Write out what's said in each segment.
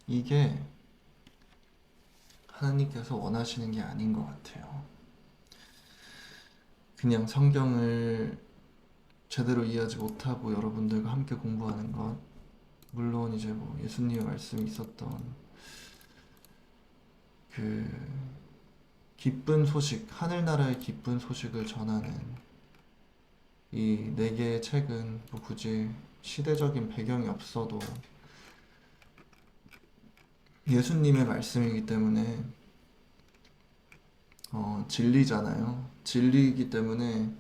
이게 하나님께서 원하시는 게 아닌 것 같아요. 그냥 성경을 제대로 이해하지 못하고 여러분들과 함께 공부하는 것, 물론 이제 뭐 예수님의 말씀이 있었던 그 기쁜 소식, 하늘나라의 기쁜 소식을 전하는 이 네 개의 책은 뭐 굳이 시대적인 배경이 없어도 예수님의 말씀이기 때문에 진리잖아요. 진리이기 때문에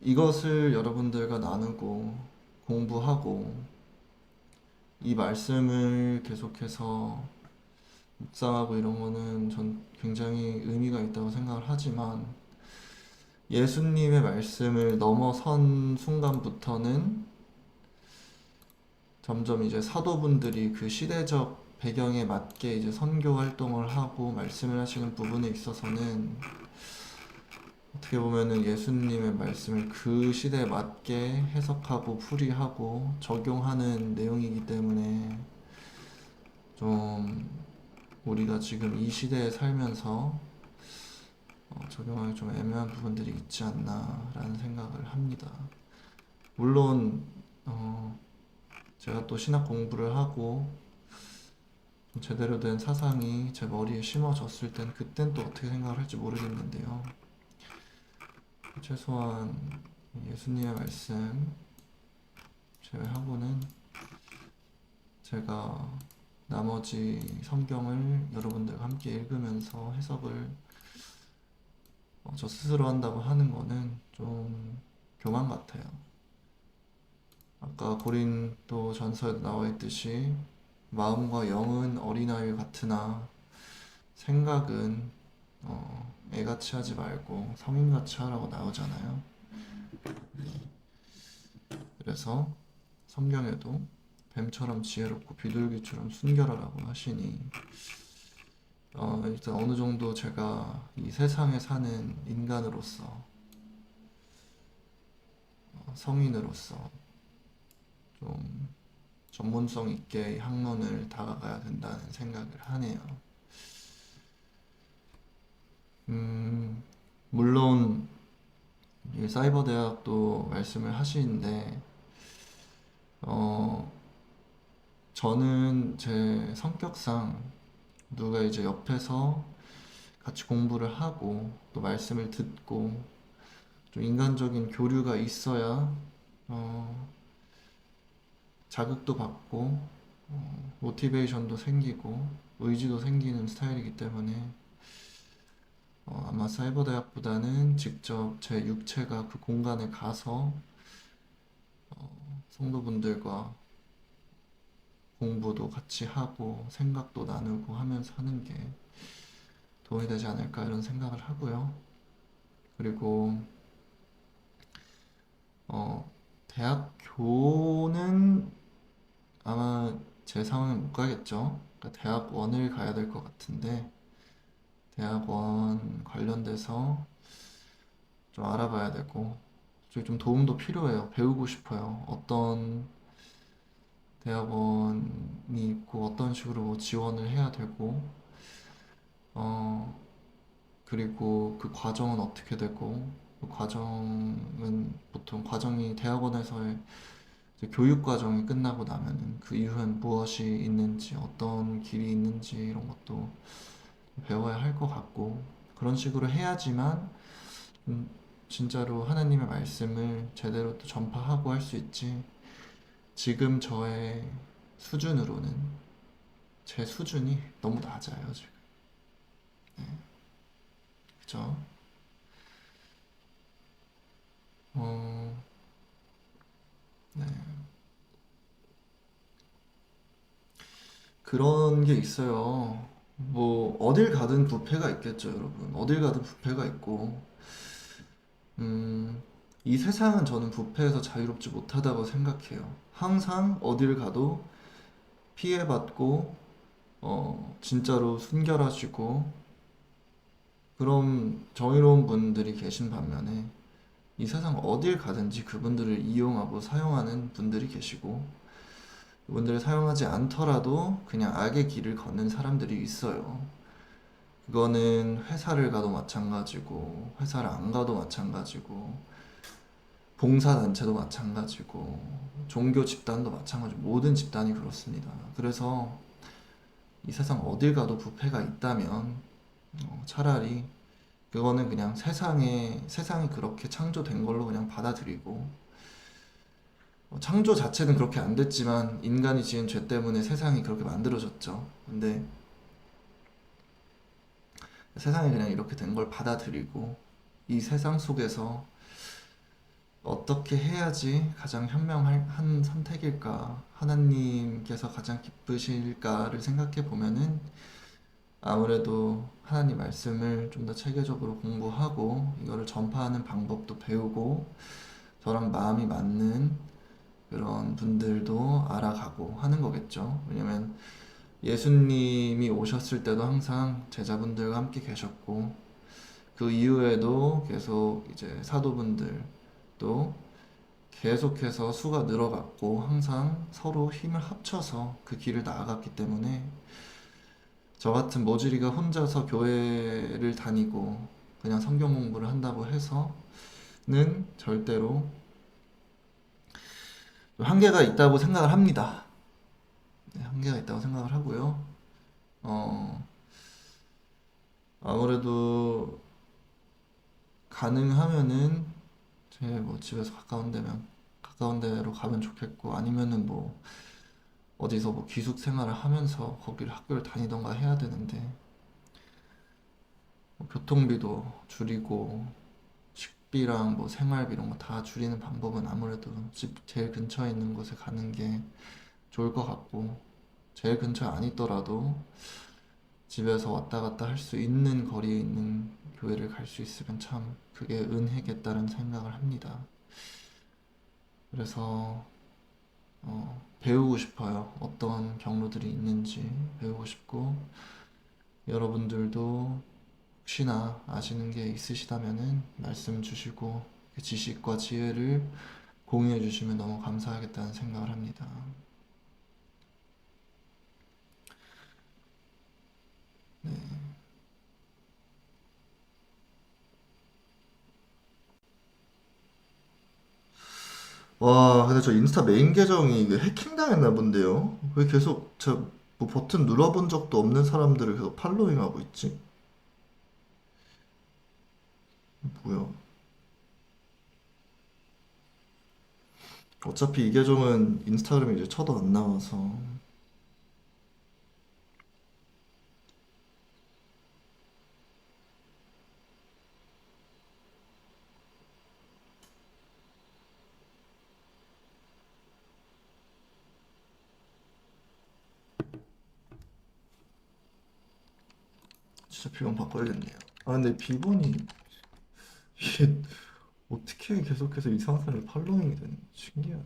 이것을 여러분들과 나누고 공부하고 이 말씀을 계속해서 묵상하고 이런 거는 전 굉장히 의미가 있다고 생각을 하지만 예수님의 말씀을 넘어선 순간부터는 점점 이제 사도분들이 그 시대적 배경에 맞게 이제 선교 활동을 하고 말씀을 하시는 부분에 있어서는 어떻게 보면은 예수님의 말씀을 그 시대에 맞게 해석하고 풀이하고 적용하는 내용이기 때문에 좀 우리가 지금 이 시대에 살면서 적용하기 좀 애매한 부분들이 있지 않나라는 생각을 합니다. 물론 제가 또 신학 공부를 하고 좀 제대로 된 사상이 제 머리에 심어졌을 땐 그땐 또 어떻게 생각을 할지 모르겠는데요. 최소한 예수님의 말씀 제외하고는 제가 나머지 성경을 여러분들과 함께 읽으면서 해석을 저 스스로 한다고 하는 거는 좀 교만 같아요. 아까 고린도 전서에도 나와 있듯이 마음과 영은 어린아이 같으나 생각은 애같이 하지 말고 성인같이 하라고 나오잖아요. 그래서 성경에도 뱀처럼 지혜롭고 비둘기처럼 순결하라고 하시니 일단 어느 정도 제가 이 세상에 사는 인간으로서 성인으로서 좀 전문성 있게 학문을 다가가야 된다는 생각을 하네요. 물론 이 사이버 대학도 말씀을 하시는데 저는 제 성격상 누가 이제 옆에서 같이 공부를 하고 또 말씀을 듣고 좀 인간적인 교류가 있어야 자극도 받고 모티베이션도 생기고 의지도 생기는 스타일이기 때문에 아마 사이버 대학보다는 직접 제 육체가 그 공간에 가서 성도분들과 공부도 같이 하고 생각도 나누고 하면서 하는 게 도움이 되지 않을까 이런 생각을 하고요. 그리고 대학교는 아마 제 상황은 못 가겠죠. 그러니까 대학원을 가야 될 것 같은데 대학원 관련돼서 좀 알아봐야 되고 좀 도움도 필요해요. 배우고 싶어요. 어떤 대학원이 있고 어떤 식으로 뭐 지원을 해야 되고 그리고 그 과정은 어떻게 되고 그 과정은 보통 과정이 대학원에서의 이제 교육 과정이 끝나고 나면은 그 이후엔 무엇이 있는지 어떤 길이 있는지 이런 것도 배워야 할 것 같고 그런 식으로 해야지만 음, 진짜로 하나님의 말씀을 제대로 또 전파하고 할 수 있지. 지금 저의 수준으로는 제 수준이 너무 낮아요 지금. 그죠? 어, 네. 그런 게 있어요. 뭐 어딜 가든 부패가 있겠죠, 여러분. 어딜 가든 부패가 있고, 음, 이 세상은 저는 부패에서 자유롭지 못하다고 생각해요. 항상 어딜 가도 피해받고, 진짜로 순결하시고, 그런 정의로운 분들이 계신 반면에, 이 세상 어딜 가든지 그분들을 이용하고 사용하는 분들이 계시고, 그분들을 사용하지 않더라도 그냥 악의 길을 걷는 사람들이 있어요. 그거는 회사를 가도 마찬가지고, 회사를 안 가도 마찬가지고, 봉사단체도 마찬가지고, 종교 집단도 마찬가지고, 모든 집단이 그렇습니다. 그래서 이 세상 어딜 가도 부패가 있다면, 차라리 그거는 그냥 세상이 그렇게 창조된 걸로 그냥 받아들이고, 창조 자체는 그렇게 안 됐지만 인간이 지은 죄 때문에 세상이 그렇게 만들어졌죠. 근데 세상이 그냥 이렇게 된 걸 받아들이고 이 세상 속에서 어떻게 해야지 가장 현명한 선택일까? 하나님께서 가장 기쁘실까를 생각해 보면은 아무래도 하나님 말씀을 좀 더 체계적으로 공부하고 이거를 전파하는 방법도 배우고 저랑 마음이 맞는 그런 분들도 알아가고 하는 거겠죠. 왜냐면 예수님이 오셨을 때도 항상 제자분들과 함께 계셨고 그 이후에도 계속 이제 사도분들도 계속해서 수가 늘어갔고 항상 서로 힘을 합쳐서 그 길을 나아갔기 때문에 저 같은 모질이가 혼자서 교회를 다니고 그냥 성경 공부를 한다고 해서는 절대로 한계가 있다고 생각을 합니다. 네, 한계가 있다고 생각을 하고요. 어, 아무래도 가능하면은 제 뭐 집에서 가까운 데면 가까운 데로 가면 좋겠고 아니면은 뭐 어디서 뭐 기숙 생활을 하면서 거기를 학교를 다니던가 해야 되는데 뭐 교통비도 줄이고 식비랑 뭐 생활비 이런 거 다 줄이는 방법은 아무래도 집 제일 근처에 있는 곳에 가는 게 좋을 것 같고 제일 근처에 안 있더라도 집에서 왔다 갔다 할 수 있는 거리에 있는 교회를 갈 수 있으면 참 그게 은혜겠다는 생각을 합니다. 그래서 배우고 싶어요. 어떤 경로들이 있는지 배우고 싶고 여러분들도 혹시나 아시는 게 있으시다면은 말씀 주시고 그 지식과 지혜를 공유해 주시면 너무 감사하겠다는 생각을 합니다. 네. 와, 근데 저 인스타 메인 계정이 이게 해킹당했나 본데요? 왜 계속 저 뭐 버튼 눌러본 적도 없는 사람들을 계속 팔로잉하고 있지? 뭐야? 어차피 이 계정은 인스타그램에 이제 쳐도 안 나와서 진짜 비번 바꿔야겠네요. 아, 근데 비번이 이게 어떻게 계속해서 이상한 사람을 팔로잉이 되는 신기하네.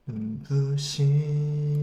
눈부신